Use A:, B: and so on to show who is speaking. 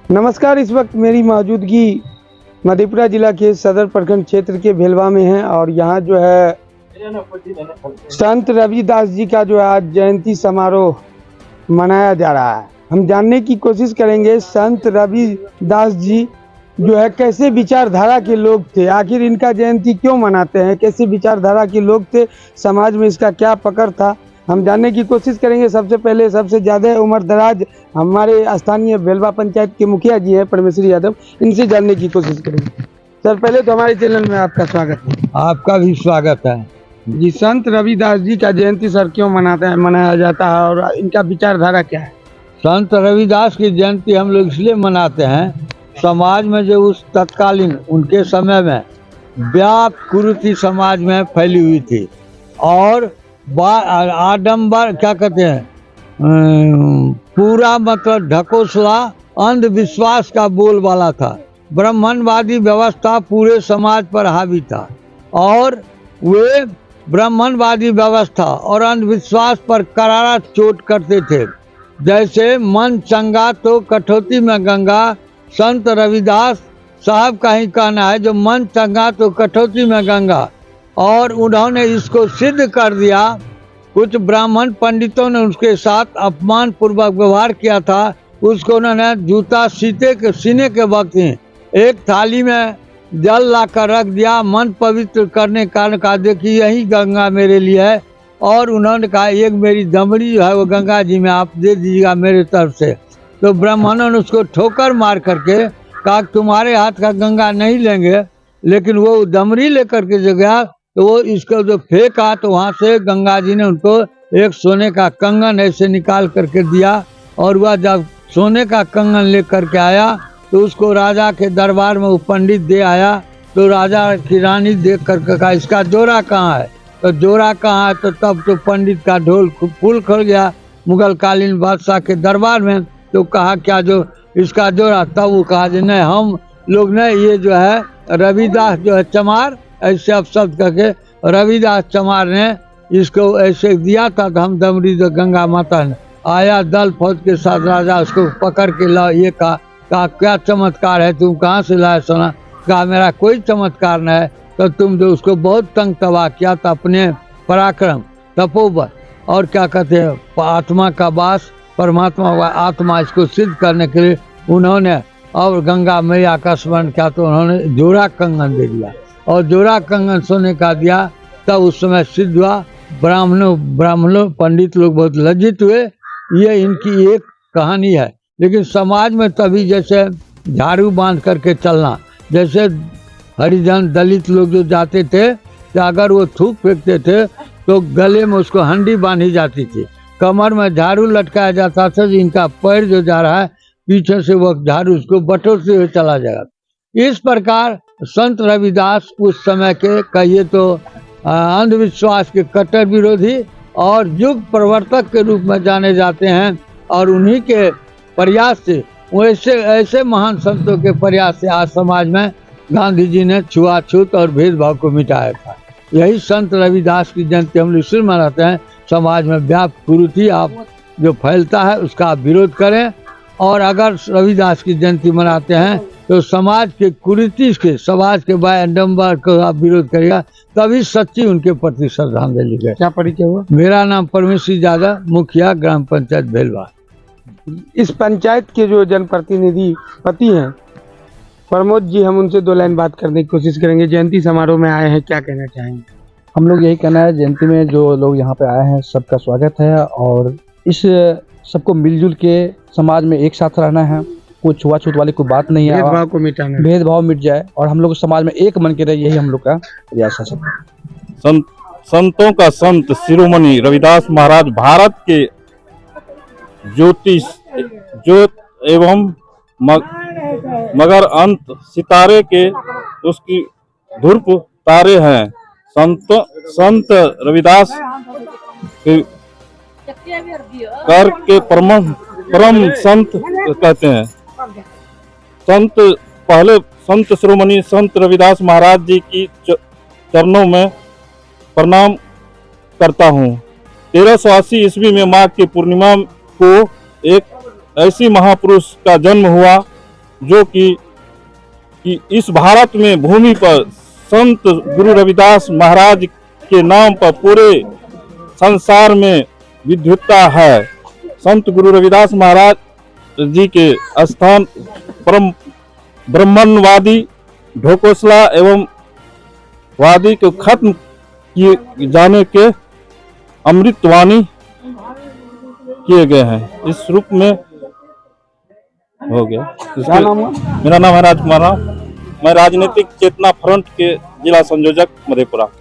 A: नमस्कार। इस वक्त मेरी मौजूदगी मधेपुरा जिला के सदर प्रखंड क्षेत्र के भेलवा में है और यहाँ जो है संत रविदास जी का जो है आज जयंती समारोह मनाया जा रहा है। हम जानने की कोशिश करेंगे संत रविदास जी जो है कैसे विचारधारा के लोग थे, आखिर इनका जयंती क्यों मनाते हैं, कैसे विचारधारा के लोग थे, समाज में इसका क्या पकड़ था, हम जानने की कोशिश करेंगे। सबसे पहले सबसे ज़्यादा उम्र दराज हमारे स्थानीय भेलवा पंचायत के मुखिया जी हैं परमेश्वरी यादव, इनसे जानने की कोशिश करेंगे। सर पहले तो हमारे चैनल में आपका स्वागत है।
B: आपका भी स्वागत है
A: जी, संत रविदास जी का जयंती सर क्यों मनाया जाता है और इनका विचारधारा क्या है?
B: संत रविदास की जयंती हम लोग इसलिए मनाते हैं, समाज में जो उस तत्कालीन उनके समय में व्याप्त कुरीति समाज में फैली हुई थी और आडंबर क्या कहते हैं, पूरा मतलब ढकोसला अंधविश्वास का बोलबाला था। ब्राह्मणवादी व्यवस्था पूरे समाज पर हावी था और वे ब्राह्मणवादी व्यवस्था और अंधविश्वास पर करारा चोट करते थे। जैसे मन चंगा तो कठौती में गंगा, संत रविदास साहब का ही कहना है, जो मन चंगा तो कठौती में गंगा। और उन्होंने इसको सिद्ध कर दिया। कुछ ब्राह्मण पंडितों ने उसके साथ अपमान पूर्वक व्यवहार किया था। उसको उन्होंने जूता सीने के वक्त ही एक थाली में जल लाकर रख दिया, मन पवित्र करने कारण कहा देखिए यही गंगा मेरे लिए है। और उन्होंने कहा एक मेरी दमड़ी जो है वो गंगा जी में आप दे दीजिएगा मेरे तरफ से। तो ब्राह्मणों ने उसको ठोकर मार करके कहा तुम्हारे हाथ का गंगा नहीं लेंगे, लेकिन वो दमड़ी लेकर के जो गया तो वो इसको जो फेंका तो वहाँ से गंगा जी ने उनको एक सोने का कंगन ऐसे निकाल करके दिया। और वह जब सोने का कंगन लेकर के आया तो उसको राजा के दरबार में वो पंडित दे आया। तो राजा की रानी देख करके कहा इसका जोड़ा कहाँ है, तो जोड़ा कहाँ है, तो तब तो पंडित का ढोल फूल खुल गया मुगल कालीन बादशाह के दरबार में। तो कहा क्या जो इसका जोड़ा, तब वो कहा जी नहीं हम लोग ने ये जो है रविदास जो है चमार, ऐसे अब शब्द करके रविदास चमार ने इसको ऐसे दिया था। तो हम दमड़ी जो गंगा माता ने आया दल फौज के साथ, राजा उसको पकड़ के ला, ये कहा क्या चमत्कार है, तुम कहाँ से लाए सोना? कहा मेरा कोई चमत्कार नहीं है, तो तुम जो उसको बहुत तंग तबाह किया था अपने पराक्रम तपोबल और क्या कहते हैं आत्मा का वास, परमात्मा का आत्मा, इसको सिद्ध करने के लिए उन्होंने और गंगा मैया का स्मरण किया। तो उन्होंने जोड़ा कंगन दे दिया और जोड़ा कंगन सोने का दिया। तब उस समय सिद्ध हुआ। ब्राह्मणों पंडित लोग बहुत लज्जित हुए। ये इनकी एक कहानी है। लेकिन समाज में तभी जैसे झाड़ू बांध करके चलना, जैसे हरिजन दलित लोग जो जाते थे तो अगर वो थूक फेंकते थे तो गले में उसको हंडी बांधी जाती थी, कमर में झाड़ू लटकाया जाता था। इनका पैर जो जा रहा है पीछे से वो झाड़ू उसको बटोरते हुए चला जाएगा। इस प्रकार संत रविदास उस समय के कहिए तो अंधविश्वास के कट्टर विरोधी और युग प्रवर्तक के रूप में जाने जाते हैं। और उन्हीं के प्रयास से, ऐसे महान संतों के प्रयास से आज समाज में गांधी जी ने छुआछूत और भेदभाव को मिटाया था। यही संत रविदास की जयंती हम लोग इसलिए मनाते हैं, समाज में व्याप्त कुरीति आप जो फैलता है उसका आप विरोध करें। और अगर रविदास की जयंती मनाते हैं तो समाज के कुरीति के, समाज के बायडम्बर को आप विरोध करेगा, तभी सच्ची उनके प्रति श्रद्धांजलि है।
A: क्या परिचय हुआ?
B: मेरा नाम परमेश्वरी यादव, मुखिया ग्राम पंचायत भेलवा।
A: इस पंचायत के जो जनप्रतिनिधि पति हैं प्रमोद जी, हम उनसे दो लाइन बात करने की कोशिश करेंगे। जयंती समारोह में आए हैं, क्या कहना चाहेंगे?
C: हम लोग यही कहना है, जयंती में जो लोग यहाँ पे आए हैं सबका स्वागत है और इस सबको मिलजुल के समाज में एक साथ रहना है। कोई छुआछूत वाली कोई बात नहीं है,
A: भेदभाव को मिटाना,
C: भेदभाव मिट जाए और हम लोग समाज में एक मन के रहे, यही हम लोग का प्रयास है। सब
D: संतों का संत शिरोमणि रविदास महाराज भारत के ज्योत एवं मगर अंत सितारे के उसकी धूप तारे हैं। संत रविदास कर के परम संत कहते हैं। पहले संत शिरोमणि संत रविदास महाराज जी की चरणों में प्रणाम करता हूँ। 1380 ईस्वी में माघ की पूर्णिमा को एक ऐसी महापुरुष का जन्म हुआ जो कि इस भारत में भूमि पर संत गुरु रविदास महाराज के नाम पर पूरे संसार में विद्वत्ता है। संत गुरु रविदास महाराज जी के स्थान परम ब्राह्मणवादी ढोकोसला एवं वादी को खत्म किए जाने के अमृतवाणी किए गए हैं। इस रूप में हो गया।
A: क्या नाम हुआ?
D: मेरा नाम है राजकुमार राव। मैं राजनीतिक चेतना फ्रंट के जिला संयोजक मधेपुरा।